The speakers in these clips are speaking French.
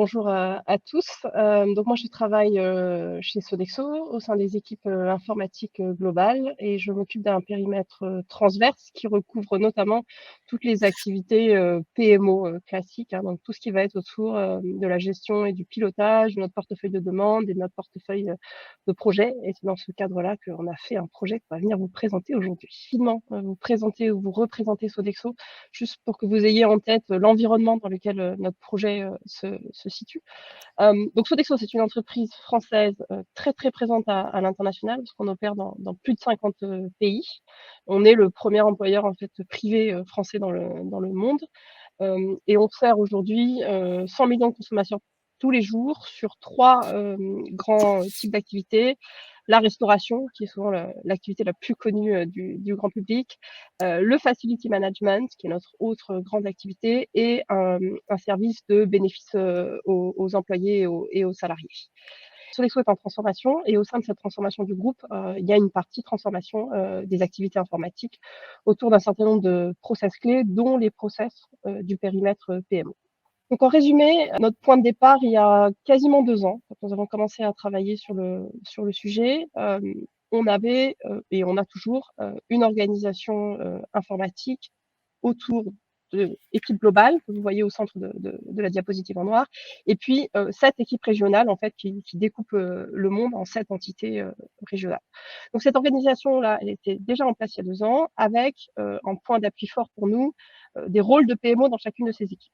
bonjour à tous. Donc moi je travaille, chez Sodexo au sein des équipes, informatiques, globales et je m'occupe d'un périmètre, transverse qui recouvre notamment toutes les activités, PMO, classiques, hein, donc tout ce qui va être autour, de la gestion et du pilotage de notre portefeuille de demandes et de notre portefeuille, de projets et c'est dans ce cadre-là qu'on a fait un projet qu'on va venir vous présenter aujourd'hui. Rapidement, vous présenter ou vous représenter Sodexo, juste pour que vous ayez en tête l'environnement dans lequel notre projet se situe. Donc Sodexo, c'est une entreprise française très très présente à l'international, parce qu'on opère dans plus de 50 pays. On est le premier employeur en fait privé français dans le monde, et on sert aujourd'hui 100 millions de consommateurs tous les jours sur trois grands types d'activités. La restauration, qui est souvent l'activité la plus connue du grand public, le facility management, qui est notre autre grande activité, et un service de bénéfices aux employés et aux salariés. Sodexo est en transformation et au sein de cette transformation du groupe, il y a une partie transformation des activités informatiques autour d'un certain nombre de process clés, dont les process du périmètre PMO. Donc en résumé, notre point de départ, il y a quasiment 2 ans, quand nous avons commencé à travailler sur le sujet, on avait et on a toujours une organisation informatique autour de équipe globale que vous voyez au centre de la diapositive en noir, et puis 7 équipes régionales en fait qui découpent le monde en 7 entités régionales. Donc cette organisation-là, elle était déjà en place il y a 2 ans, avec en point d'appui fort pour nous des rôles de PMO dans chacune de ces équipes.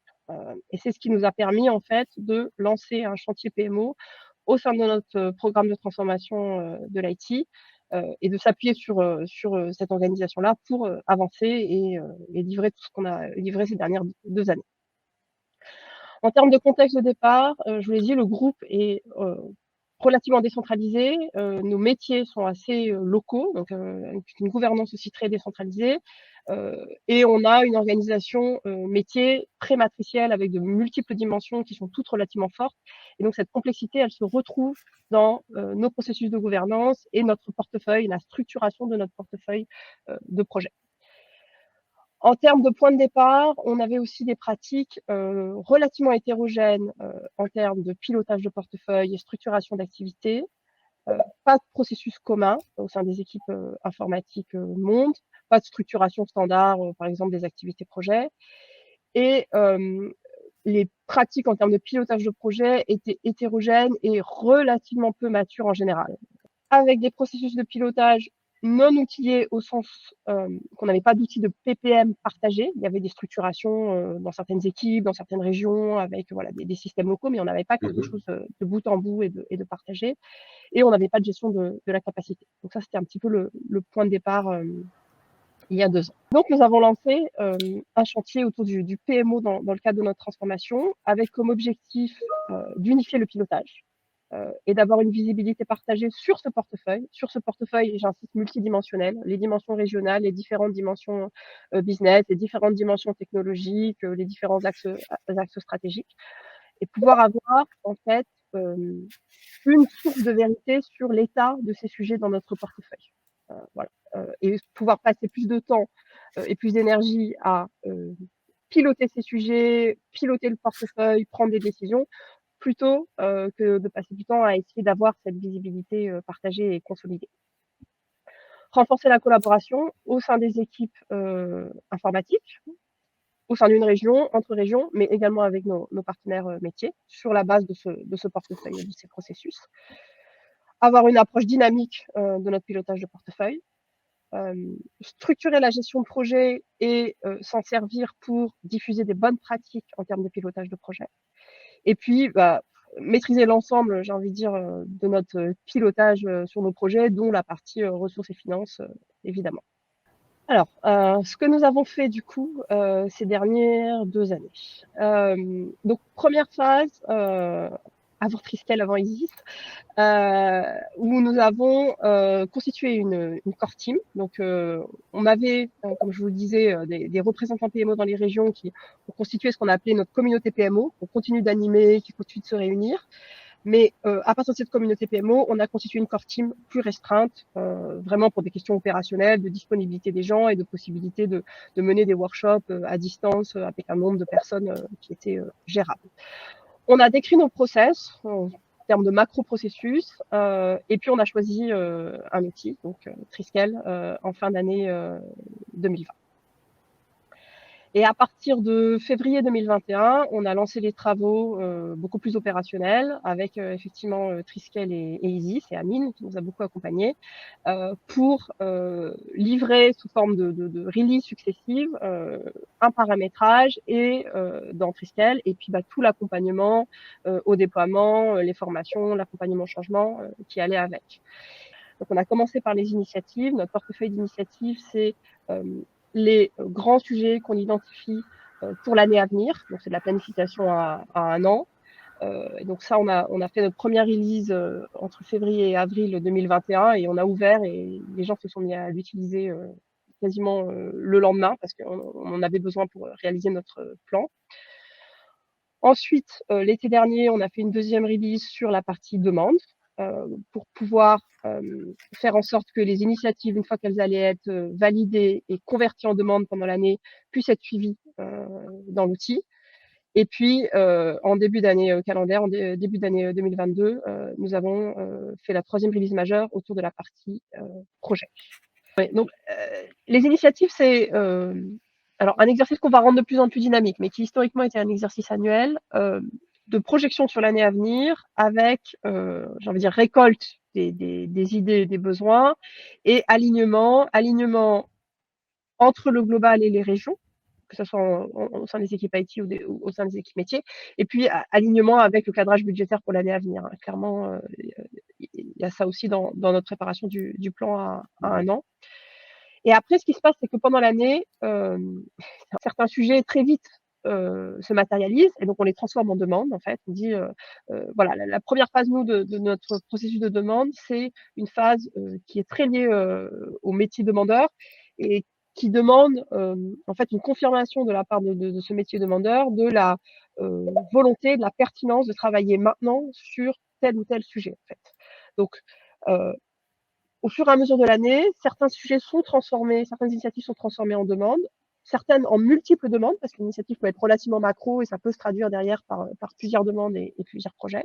Et c'est ce qui nous a permis en fait de lancer un chantier PMO au sein de notre programme de transformation de l'IT, et de s'appuyer sur cette organisation-là pour avancer et livrer tout ce qu'on a livré ces dernières 2 années. En termes de contexte de départ, je vous l'ai dit, le groupe est relativement décentralisé. Nos métiers sont assez locaux, donc une gouvernance aussi très décentralisée. Et on a une organisation métier très matricielle avec de multiples dimensions qui sont toutes relativement fortes. Et donc cette complexité, elle se retrouve dans nos processus de gouvernance et notre portefeuille, la structuration de notre portefeuille de projets. En termes de point de départ, on avait aussi des pratiques relativement hétérogènes en termes de pilotage de portefeuille et structuration d'activités. Pas de processus commun au sein des équipes informatiques monde, pas de structuration standard, par exemple des activités projets. Et les pratiques en termes de pilotage de projet étaient hétérogènes et relativement peu matures en général. Avec des processus de pilotage non outillés au sens qu'on n'avait pas d'outils de PPM partagés. Il y avait des structurations dans certaines équipes, dans certaines régions, avec voilà, des systèmes locaux, mais on n'avait pas quelque chose de bout en bout et de partagé. Et on n'avait pas de gestion de la capacité. Donc ça, c'était un petit peu le point de départ il y a 2 ans. Donc nous avons lancé un chantier autour du PMO dans le cadre de notre transformation, avec comme objectif d'unifier le pilotage et d'avoir une visibilité partagée sur ce portefeuille, et j'insiste, multidimensionnel, les dimensions régionales, les différentes dimensions business, les différentes dimensions technologiques, les différents axes stratégiques, et pouvoir avoir en fait une source de vérité sur l'état de ces sujets dans notre portefeuille. Voilà. Et pouvoir passer plus de temps et plus d'énergie à piloter ces sujets, piloter le portefeuille, prendre des décisions, plutôt que de passer du temps à essayer d'avoir cette visibilité partagée et consolidée. Renforcer la collaboration au sein des équipes informatiques, au sein d'une région, entre régions, mais également avec nos partenaires métiers, sur la base de ce portefeuille et de ces processus. Avoir une approche dynamique de notre pilotage de portefeuille. Structurer la gestion de projet et s'en servir pour diffuser des bonnes pratiques en termes de pilotage de projet. Et puis, maîtriser l'ensemble, j'ai envie de dire, de notre pilotage sur nos projets, dont la partie ressources et finances, évidemment. Alors, ce que nous avons fait du coup ces dernières 2 années. Donc première phase, avant Triskel, avant Isis, où nous avons constitué une core team. Donc on avait, comme je vous le disais, des représentants PMO dans les régions qui ont constitué ce qu'on a appelé notre communauté PMO. On continue d'animer, qui continue de se réunir. Mais à partir de cette communauté PMO, on a constitué une core team plus restreinte, vraiment pour des questions opérationnelles, de disponibilité des gens et de possibilité de mener des workshops à distance avec un nombre de personnes qui était gérable. On a décrit nos process en termes de macro-processus, et puis on a choisi un outil, donc Triskel, en fin d'année 2020. Et à partir de février 2021, on a lancé les travaux beaucoup plus opérationnels avec effectivement Triskel et Easy, c'est Amine qui nous a beaucoup accompagnés, pour livrer sous forme de release successives un paramétrage et dans Triskel, et puis tout l'accompagnement au déploiement, les formations, l'accompagnement au changement qui allait avec. Donc on a commencé par les initiatives. Notre portefeuille d'initiatives, c'est les grands sujets qu'on identifie pour l'année à venir. Donc c'est de la planification à 1 an. Et donc ça, on a fait notre première release entre février et avril 2021 et on a ouvert et les gens se sont mis à l'utiliser quasiment le lendemain parce qu'on en avait besoin pour réaliser notre plan. Ensuite, l'été dernier, on a fait une deuxième release sur la partie demande pour pouvoir faire en sorte que les initiatives, une fois qu'elles allaient être validées et converties en demande pendant l'année, puissent être suivies dans l'outil. Et puis, en début d'année calendaire, en début d'année 2022, nous avons fait la troisième release majeure autour de la partie projet. Ouais, donc, les initiatives, c'est alors un exercice qu'on va rendre de plus en plus dynamique, mais qui historiquement était un exercice annuel de projection sur l'année à venir avec, j'ai envie de dire, récolte des idées et des besoins et alignement entre le global et les régions, que ce soit au sein des équipes IT ou au sein des équipes métiers, et puis alignement avec le cadrage budgétaire pour l'année à venir. Clairement, il y a ça aussi dans notre préparation du plan à 1 an. Et après, ce qui se passe, c'est que pendant l'année, certains sujets très vite se matérialisent et donc on les transforme en demande en fait. On dit voilà, la première phase nous de notre processus de demande, c'est une phase qui est très liée au métier demandeur et qui demande en fait une confirmation de la part de ce métier demandeur de la volonté, de la pertinence de travailler maintenant sur tel ou tel sujet en fait. Donc au fur et à mesure de l'année, certains sujets sont transformés, certaines initiatives sont transformées en demandes, certaines en multiples demandes, parce qu'une initiative peut être relativement macro et ça peut se traduire derrière par plusieurs demandes et plusieurs projets.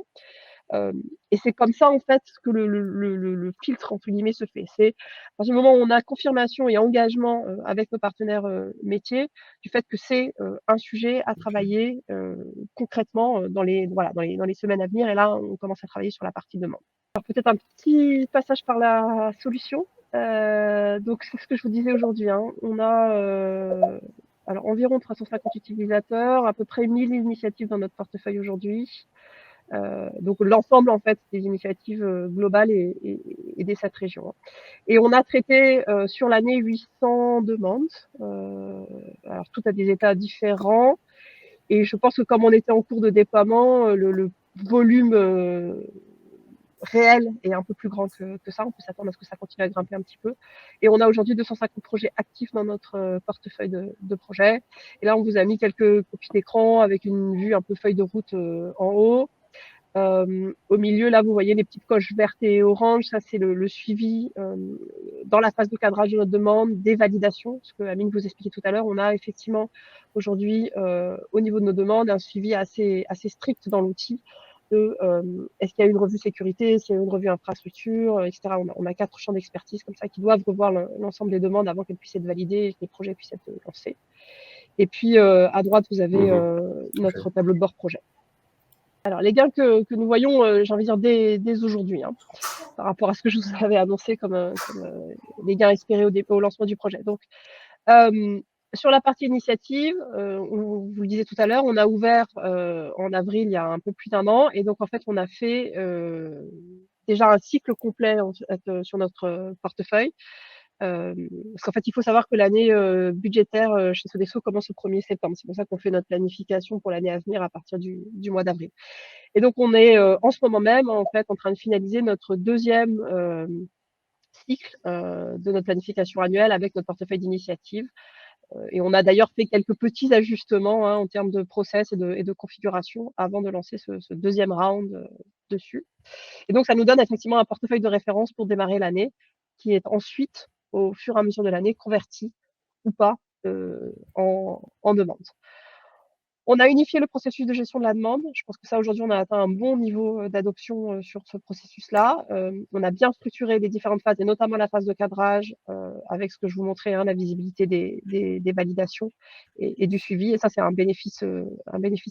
Et c'est comme ça, en fait, que le filtre, entre guillemets, se fait. C'est à partir du moment où on a confirmation et engagement avec nos partenaires métiers du fait que c'est un sujet à travailler concrètement dans les semaines à venir. Et là, on commence à travailler sur la partie demande. Alors peut-être un petit passage par la solution. Donc c'est ce que je vous disais aujourd'hui. Hein. On a alors environ 350 utilisateurs, à peu près 1000 initiatives dans notre portefeuille aujourd'hui. Donc l'ensemble en fait des initiatives globales et des 7 régions. Et on a traité sur l'année 800 demandes. Alors tout à des états différents. Et je pense que comme on était en cours de déploiement, le volume réel est un peu plus grand que ça. On peut s'attendre à ce que ça continue à grimper un petit peu. Et on a aujourd'hui 250 projets actifs dans notre portefeuille de projets. Et là, on vous a mis quelques copies d'écran avec une vue un peu feuille de route en haut. Au milieu, là, vous voyez les petites coches vertes et oranges. Ça, c'est le suivi dans la phase de cadrage de notre demande, des validations. Ce que Amine vous expliquait tout à l'heure, on a effectivement aujourd'hui, au niveau de nos demandes, un suivi assez strict dans l'outil de est-ce qu'il y a eu une revue sécurité, est-ce qu'il y a eu une revue infrastructure, etc. On a 4 champs d'expertise comme ça qui doivent revoir l'ensemble des demandes avant qu'elles puissent être validées et que les projets puissent être lancés. Et puis, à droite, vous avez notre tableau de bord projet. Alors, les gains que nous voyons, j'ai envie de dire dès aujourd'hui, hein, par rapport à ce que je vous avais annoncé comme les gains espérés au lancement du projet. Donc, sur la partie initiative, vous le disiez tout à l'heure, on a ouvert en avril il y a un peu plus d'1 an, et donc en fait, on a fait déjà un cycle complet sur notre portefeuille. Parce qu'en fait, il faut savoir que l'année budgétaire chez Sodexo commence au 1er septembre. C'est pour ça qu'on fait notre planification pour l'année à venir à partir du mois d'avril. Et donc, on est en ce moment même en fait en train de finaliser notre deuxième cycle de notre planification annuelle avec notre portefeuille d'initiatives. Et on a d'ailleurs fait quelques petits ajustements en termes de process et de configuration avant de lancer ce deuxième round dessus. Et donc, ça nous donne effectivement un portefeuille de référence pour démarrer l'année qui est ensuite, au fur et à mesure de l'année, converti ou pas en demande. On a unifié le processus de gestion de la demande. Je pense que ça, aujourd'hui, on a atteint un bon niveau d'adoption sur ce processus-là. On a bien structuré les différentes phases, et notamment la phase de cadrage, avec ce que je vous montrais, hein, la visibilité des validations et du suivi. Et ça, c'est un bénéfice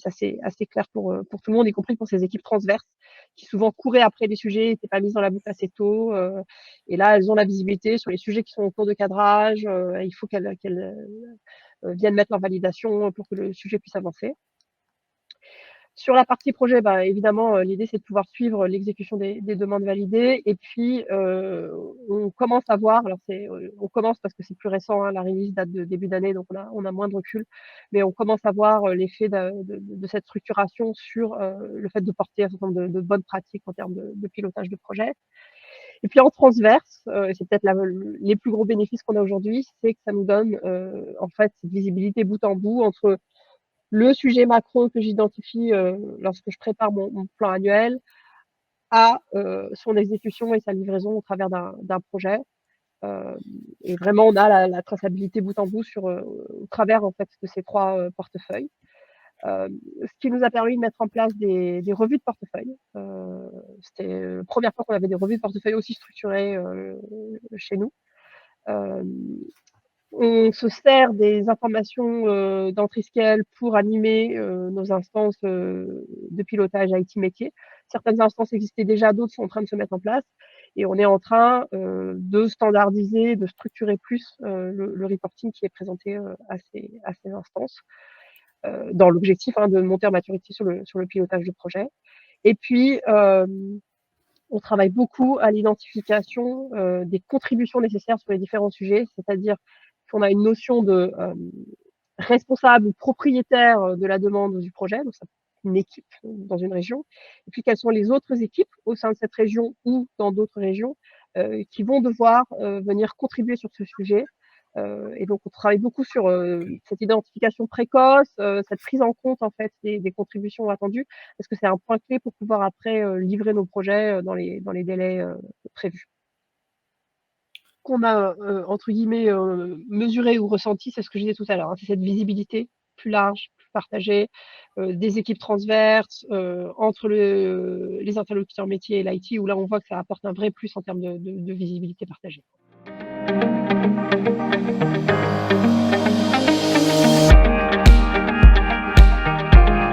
assez clair pour tout le monde, y compris pour ces équipes transverses qui souvent couraient après des sujets, n'étaient pas mises dans la boucle assez tôt. Et là, elles ont la visibilité sur les sujets qui sont en cours de cadrage. Il faut qu'elles viennent mettre leur validation pour que le sujet puisse avancer. Sur la partie projet, bah, évidemment, l'idée, c'est de pouvoir suivre l'exécution des demandes validées. Et puis, on commence à voir, alors on commence parce que c'est plus récent, hein, la release date de début d'année, donc on a moins de recul, mais on commence à voir l'effet de cette structuration sur le fait de porter un certain nombre de bonnes pratiques en termes de pilotage de projet. Et puis en transverse, c'est peut-être les plus gros bénéfices qu'on a aujourd'hui, c'est que ça nous donne en fait cette visibilité bout en bout entre le sujet macro que j'identifie lorsque je prépare mon plan annuel à son exécution et sa livraison au travers d'un projet. Et vraiment, on a la traçabilité bout en bout au travers en fait de ces 3 portefeuilles. Ce qui nous a permis de mettre en place des revues de portefeuille. C'était la première fois qu'on avait des revues de portefeuille aussi structurées chez nous. On se sert des informations d'Entriscale pour animer nos instances de pilotage IT métier. Certaines instances existaient déjà, d'autres sont en train de se mettre en place. Et on est en train de standardiser, de structurer plus le reporting qui est présenté à ces instances, dans l'objectif de monter en maturité sur le pilotage de projet. Et puis, on travaille beaucoup à l'identification des contributions nécessaires sur les différents sujets, c'est-à-dire qu'on a une notion de responsable ou propriétaire de la demande ou du projet, donc ça une équipe dans une région, et puis quelles sont les autres équipes au sein de cette région ou dans d'autres régions qui vont devoir venir contribuer sur ce sujet. Et donc on travaille beaucoup sur cette identification précoce, cette prise en compte en fait des contributions attendues, parce que c'est un point clé pour pouvoir après livrer nos projets dans les délais prévus. Qu'on a entre guillemets mesuré ou ressenti, c'est ce que je disais tout à l'heure, hein, c'est cette visibilité plus large, plus partagée, des équipes transverses entre les interlocuteurs métiers et l'IT, où là on voit que ça apporte un vrai plus en termes de visibilité partagée.